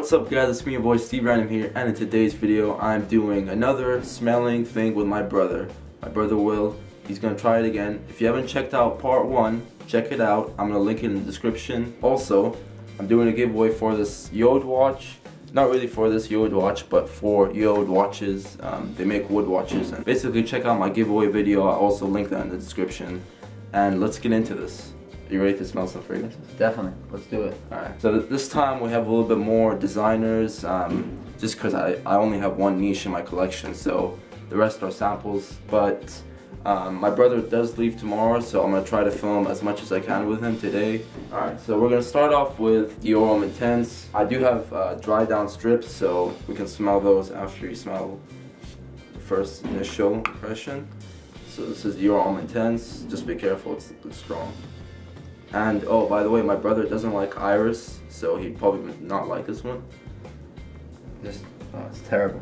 What's up guys, it's me your boy Steve Random here, and in today's video I'm doing another smelling thing with my brother. My brother Will, he's gonna try it again. If you haven't checked out part 1, check it out. I'm gonna link it in the description. Also, I'm doing a giveaway for this Yode watch. Not really for this Yode watch, but for Yode watches. They make wood watches, and basically check out my giveaway video. I'll also link that in the description. And let's get into this. Are you ready to smell some fragrances? Definitely. Let's do it. Alright, so this time we have a little bit more designers, just because I only have one niche in my collection, so the rest are samples. But my brother does leave tomorrow, so I'm going to try to film as much as I can with him today. Alright, so we're going to start off with Dior Homme Intense. I do have dry down strips, so we can smell those after you smell the first initial impression. So this is Dior Homme Intense. Just be careful, it's strong. And oh, by the way, my brother doesn't like Iris, so he'd probably not like this one. Just, it's terrible.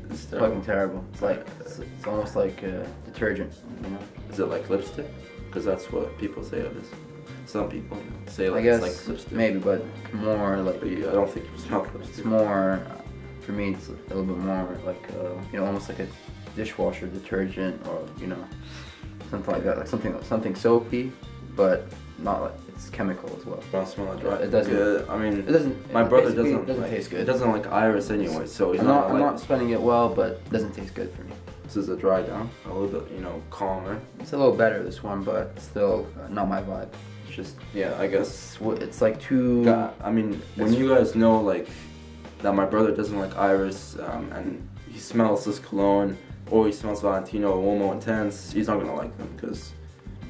It's fucking terrible. It's like it's almost like detergent. You know? Is it like lipstick? Because that's what people say of this. Some people say like I guess it's like lipstick. Maybe, but more like. But yeah, I don't think you smell lipstick. It's more, for me, it's a little bit more like you know, almost like a dishwasher detergent, or you know, something like that, like something soapy, but not like it's chemical as well. Don't smell it dry. It doesn't. Yeah, I mean, it doesn't. My brother doesn't like, taste good. It doesn't like Iris anyway, so he's I'm not. not spelling it well, but it doesn't taste good for me. This is a dry down, a little bit, you know, calmer. It's a little better, this one, but still not my vibe. It's just, yeah, I guess it's like too. I mean, when you guys know like that my brother doesn't like Iris, and he smells this cologne, or he smells Valentino Uomo Intense, he's not gonna like them because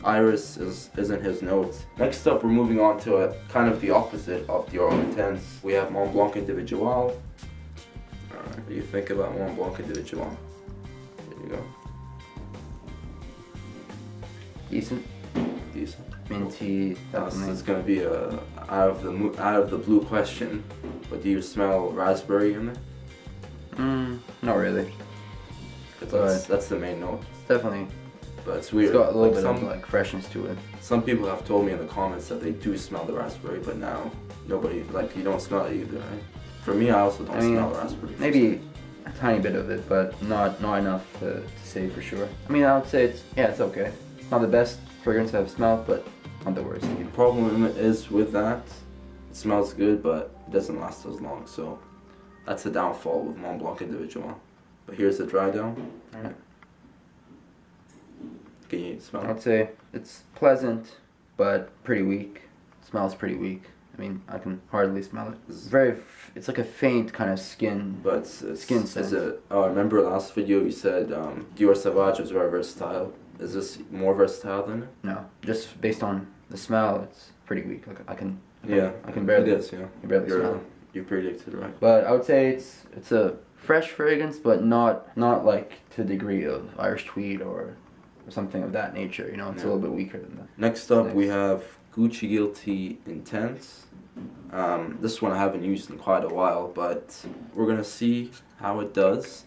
Iris isn't his notes. Next up, we're moving on to kind of the opposite of Dior Homme Intense. We have Mont Blanc Individual. Alright, what do you think about Mont Blanc Individual? There you go. Decent. Minty. This is gonna be a out of the blue question. But do you smell raspberry in there? Not really. That's the main note. It's definitely. But it's weird. It's got a little bit of like freshness to it. Some people have told me in the comments that they do smell the raspberry, but now nobody, like, you don't smell it either, right? For me, I also don't smell the raspberry. Maybe a tiny bit of it, but not enough to say for sure. I mean, I would say it's okay. It's not the best fragrance I've smelled, but not the worst. The problem is with that, it smells good, but it doesn't last as long. So that's the downfall with Mont Blanc Individual. But here's the dry down. Alright. Can you smell it? I'd say it's pleasant, but pretty weak. It smells pretty weak. I mean, I can hardly smell it. It's like a faint kind of skin. But skin scent. I remember last video you said Dior Sauvage was very versatile. Is this more versatile than it? No, just based on the smell, it's pretty weak. Like I can barely. It is, yeah. I can barely smell it. You predicted right. But I would say it's a fresh fragrance, but not like to the degree of Irish Tweed or something of that nature. You know, it's a little bit weaker than that. Next up, we have Gucci Guilty Intense. This one I haven't used in quite a while, but we're gonna see how it does.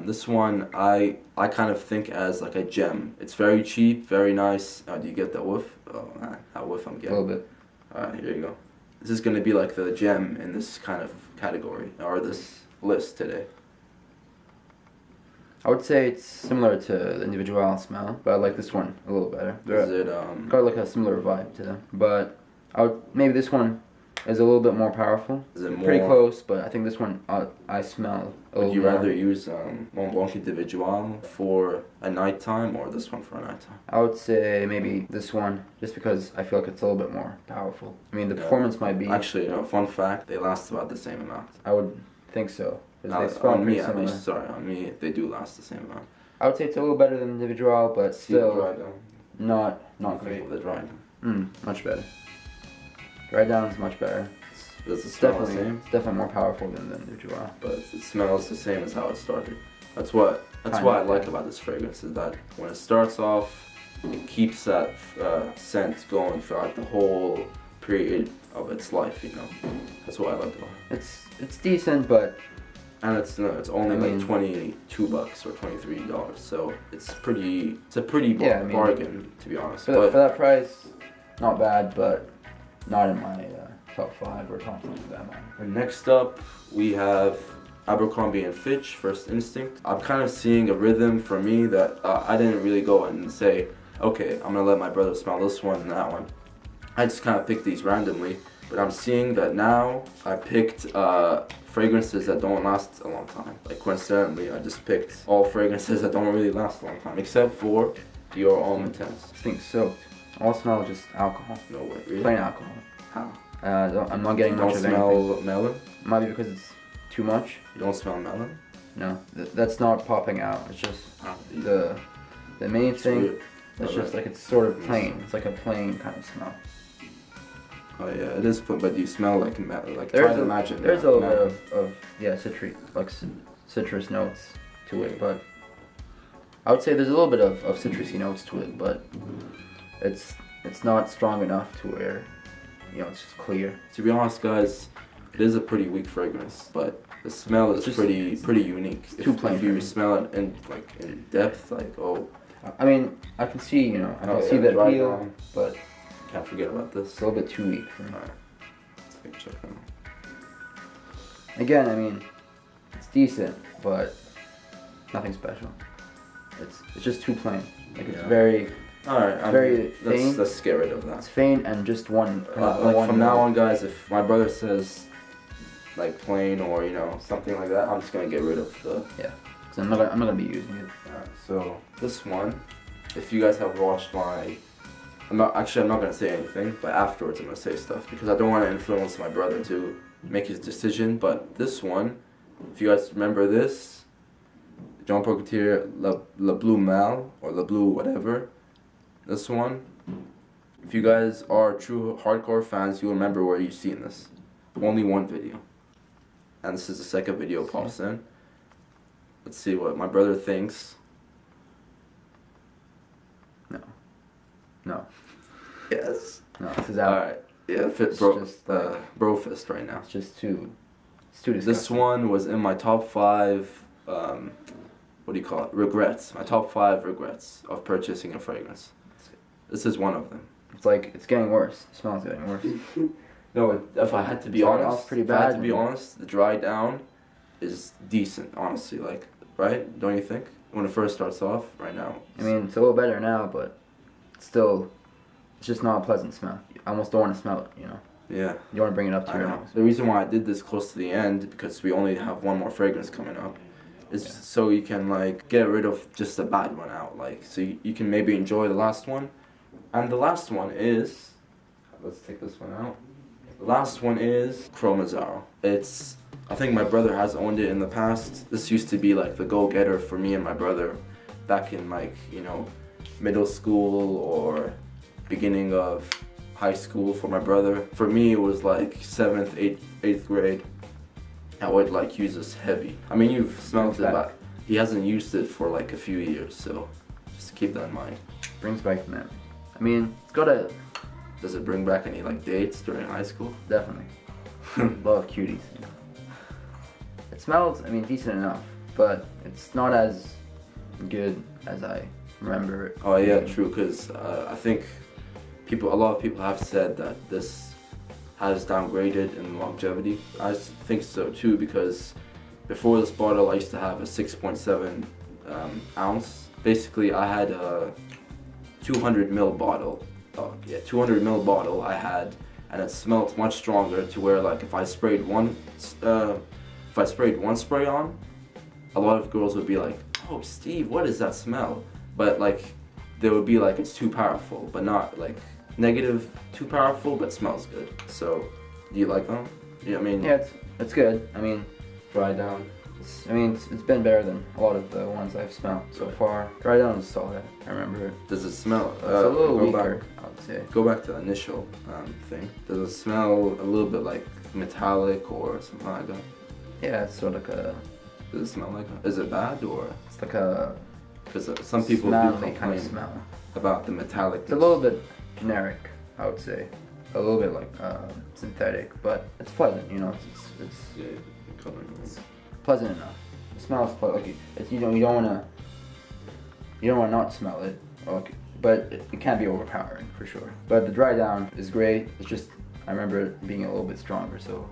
This one I kind of think as like a gem. It's very cheap, very nice. Do you get that whiff? Oh man, that whiff I'm getting. A little bit. Alright, here you go. This is gonna be like the gem in this kind of category, or this list today. I would say it's similar to the Individual smell, but I like this one a little better. Is it got like a similar vibe to them, but maybe this one is a little bit more powerful. Is it more pretty close? But I think this one I smell a little more. Would you rather use Mont Blanc Individual for a nighttime or this one for a nighttime? I would say maybe this one, just because I feel like it's a little bit more powerful. I mean, the performance might be. Actually, fun fact: they last about the same amount. I would think so. On me, at least. Sorry, on me, they do last the same amount. I would say it's a little better than Individual, but still not great. The dry down. Much better. Dry down is much better. It's definitely more powerful than the Individual. But it smells the same as how it started. That's what I like about this fragrance, is that when it starts off, it keeps that scent going throughout the whole period of its life. You know, that's what I like about it. It's decent, but. And it's only like $22 or $23, so it's a pretty bargain, to be honest. For that price, not bad, but not in my top 5 or top something like that. And next up, we have Abercrombie and Fitch, First Instinct. I'm kind of seeing a rhythm for me that I didn't really go and say, okay, I'm gonna let my brother smell this one and that one. I just kind of picked these randomly, but I'm seeing that now I picked fragrances that don't last a long time. Like coincidentally, I just picked all fragrances that don't really last a long time, except for Dior Homme Intense. This thing's soaked. All smell just alcohol. No way, really? Plain alcohol. How? I'm not getting You much don't of smell anything. melon? Might be because it's too much. You don't smell melon? No, that's not popping out. It's just Oh, the main thing. weird. It's just like it's sort of plain. It's like a plain kind of smell. Oh yeah, it is, but you smell like like There's try to a, imagine. there's a little melon. bit of yeah, citrus notes to it, but I would say there's a little bit of citrusy notes to it, but it's not strong enough to where, you know, it's just clear. To be honest, guys, it is a pretty weak fragrance, but the smell is Just- pretty unique. too plain If for you me. smell it in depth, like oh, I mean, I can see, you know, I can oh, see yeah, the dry appeal, down. but Can't forget about this. it's a little bit too weak for me. Alright, let's take a check now. Again, I mean, it's decent, but nothing special. It's just too plain. Like it's Yeah. very, Alright, very faint. let's get rid of that. it's faint and just one. Like one from now note. on, guys, if my brother says like plain or you know something like that, I'm just gonna get rid of the. Yeah, 'cause I'm not gonna be using it. Alright, so this one, if you guys have watched my, I'm not gonna say anything, but afterwards I'm gonna say stuff because I don't want to influence my brother to make his decision. But this one, if you guys remember this, Jean Paul Gaultier Le Bleu Mal or Le Bleu whatever, this one, if you guys are true hardcore fans, you'll remember where you've seen this. Only one video, and this is the second video pops in. Let's see what my brother thinks. No, Yes. no, this is out. Alright. Yeah, fit It's bro, just, bro fist right now. It's just it's too disgusting. This one was in my top 5, what do you call it? Regrets. My top 5 regrets of purchasing a fragrance. This is one of them. It's like it's getting worse. The smell's getting worse. No, if I had to be Started honest, off pretty if I had bad to be and- honest, the dry down is decent, honestly. Like, right? Don't you think? When it first starts off, right now. I mean, it's a little better now, but still, it's just not a pleasant smell. I almost don't want to smell it. You know, Yeah. you want to bring it up to I your know. nose. The reason why I did this close to the end, because we only have one more fragrance coming up, is so you can like get rid of just the bad one out. Like, so you can maybe enjoy the last one. And the last one is, let's take this one out. The last one is Chromazaro. It's, I think my brother has owned it in the past. This used to be like the go-getter for me and my brother back in like, you know, middle school or beginning of high school for my brother. For me, it was like 7th, 8th grade. I would like use this heavy. I mean, you've smelled it, but he hasn't used it for like a few years, so just keep that in mind. Brings back the memories. I mean, it's got a Does it bring back any like dates during high school? definitely a lot of cuties. You know. It smells, I mean, decent enough, but it's not as good as I remember it. Oh yeah, being. true. Because I think a lot of people have said that this has downgraded in longevity. I think so too because before this bottle, I used to have a 6.7 ounce. Basically, I had a 200 ml bottle. 200 ml bottle I had, and it smelled much stronger to where like if I sprayed one spray on, a lot of girls would be like, "Oh, Steve, what is that smell?" But like, they would be like, "It's too powerful," but not like negative, too powerful, but smells good. So, do you like them? Yeah, I mean, Yeah, it's good. I mean, dry down. it's been better than a lot of the ones I've smelled so far. Dry down is solid. I remember it. Does it smell? It's a little go weaker, back- I would say. Go back to the initial thing. Does it smell a little bit like metallic or something like that? Yeah, it's sort of like a, Does it smell like that? Is it bad or? it's like a Because some people do smelly complain kind of smell. about the metallic. It's a little bit generic, I would say. A little bit like synthetic, but it's pleasant. You know, it's Yeah, color. pleasant enough. It smells like it's, you know, you don't wanna not smell it, or like, but it can be overpowering for sure. But the dry down is great. It's just I remember it being a little bit stronger, so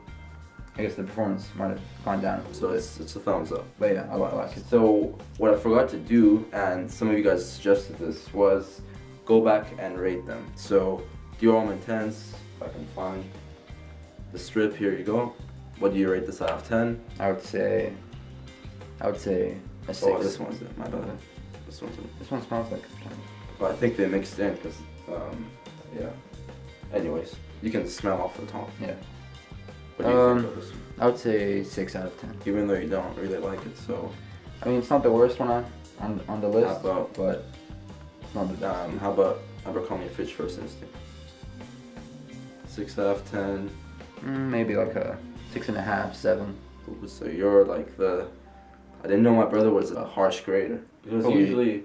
I guess the performance might have gone down. So it's a thumbs up. But yeah, I like it. So what I forgot to do, and some of you guys suggested this, was go back and rate them. So Dior Homme Intense, if I can find the strip, here you go. What do you rate this out of 10? I would say a 6. Oh, this one's it, my bad. This one smells like a 10. Well, I think they mixed in because, yeah. Anyways, you can smell off the top. Yeah. What do you think of this one? I would say 6 out of 10. Even though you don't really like it, so. I mean, it's not the worst one on the list, but it's not the best. How about Abercrombie & Fitch First Instinct? 6 out of 10. Maybe like a 6.5, 7. So you're like I didn't know my brother was a harsh grader. Because Probably usually,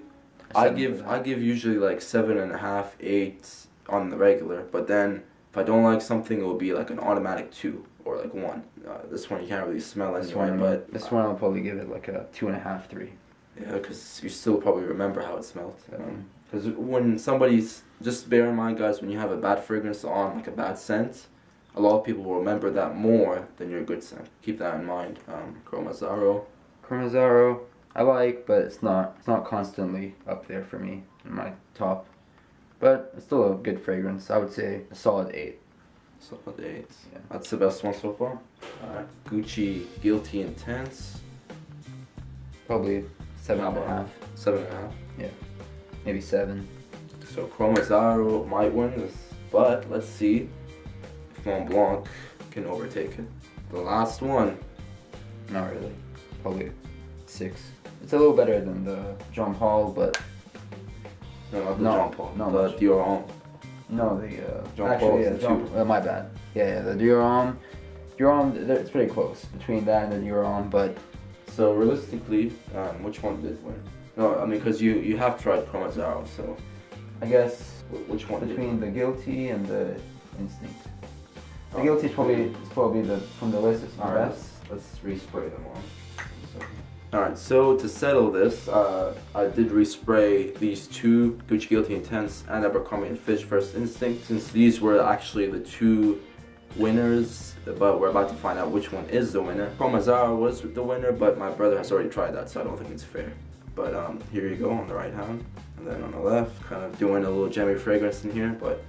I give usually like 7.5, 8 on the regular, but then if I don't like something, it will be like an automatic 2 or like 1. This one you can't really smell anyway, but this one I'll probably give it like a 2.5, 3. Yeah, because you still probably remember how it smelled. Because when somebody's, just bear in mind, guys, when you have a bad fragrance on, like a bad scent, a lot of people will remember that more than your good scent. Keep that in mind. Chromazzaro. Chromazzaro, I like, but it's not constantly up there for me in my top. But it's still a good fragrance. I would say a solid 8. Solid 8. Yeah. That's the best one so far. Alright. Gucci Guilty Intense. Probably 7.5. 7.5. Yeah. Maybe 7. So Chromazzaro might win this, but let's see if Mont Blanc can overtake it. The last one. Not really. Probably 6. It's a little better than the Jean Paul, but No, not the Jean Paul. No, the Dior Homme. No, the Jean Paul is the two. my bad. Yeah, the Dior Homme. Dior Homme, it's pretty close between that and the Dior Homme, but so realistically, which one did win? No, I mean, because you have tried Chromazzaro, so I guess which one? Between the Guilty and the Instinct. The Guilty is probably the from the list. It's not best. Let's respray them all. Alright, so to settle this, I did respray these two, Gucci Guilty Intense and Abercrombie & Fitch First Instinct, since these were actually the two winners, but we're about to find out which one is the winner. Chromazzaro was the winner, but my brother has already tried that, so I don't think it's fair. But here you go on the right hand, and then on the left, kind of doing a little jammy fragrance in here, but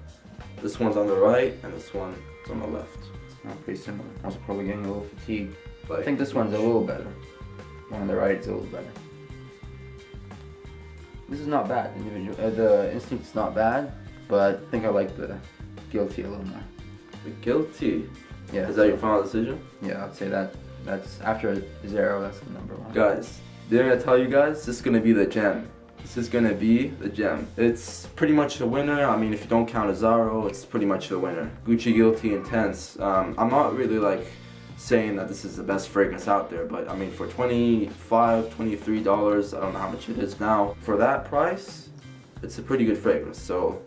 this one's on the right, and this one's on the left. It's not pretty similar. I was probably getting a little fatigued. Like, I think this one's a little better. One on the right is a little better. This is not bad. The Instinct's not bad, but I think I like the Guilty a little more. The Guilty? Yeah. Is that your final decision? Yeah, I'd say that's after Zero, that's the number 1. Guys, didn't I tell you guys? This is gonna be the gem. This is gonna be the gem. It's pretty much the winner. I mean, if you don't count Azzaro, it's pretty much the winner. Gucci Guilty Intense. I'm not really like saying that this is the best fragrance out there, but I mean, for $25, $23, I don't know how much it is now, for that price, it's a pretty good fragrance. So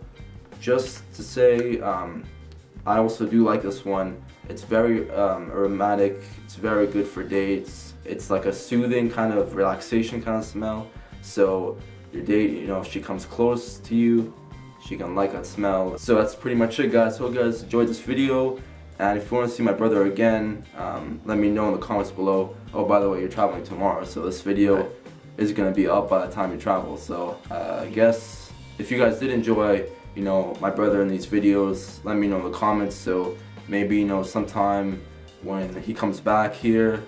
just to say, I also do like this one. It's very aromatic, it's very good for dates. It's like a soothing kind of relaxation kind of smell. So your date, you know, if she comes close to you, she can like that smell. So that's pretty much it, guys. Hope you guys enjoyed this video. And if you want to see my brother again, let me know in the comments below. Oh, by the way, you're traveling tomorrow, so this video is going to be up by the time you travel. So I guess if you guys did enjoy, you know, my brother in these videos, let me know in the comments. So maybe, you know, sometime when he comes back here,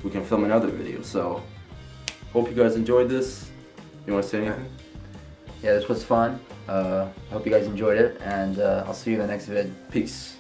we can film another video. So hope you guys enjoyed this. You want to say anything? Yeah, this was fun. I hope you guys enjoyed it, and I'll see you in the next vid. Peace.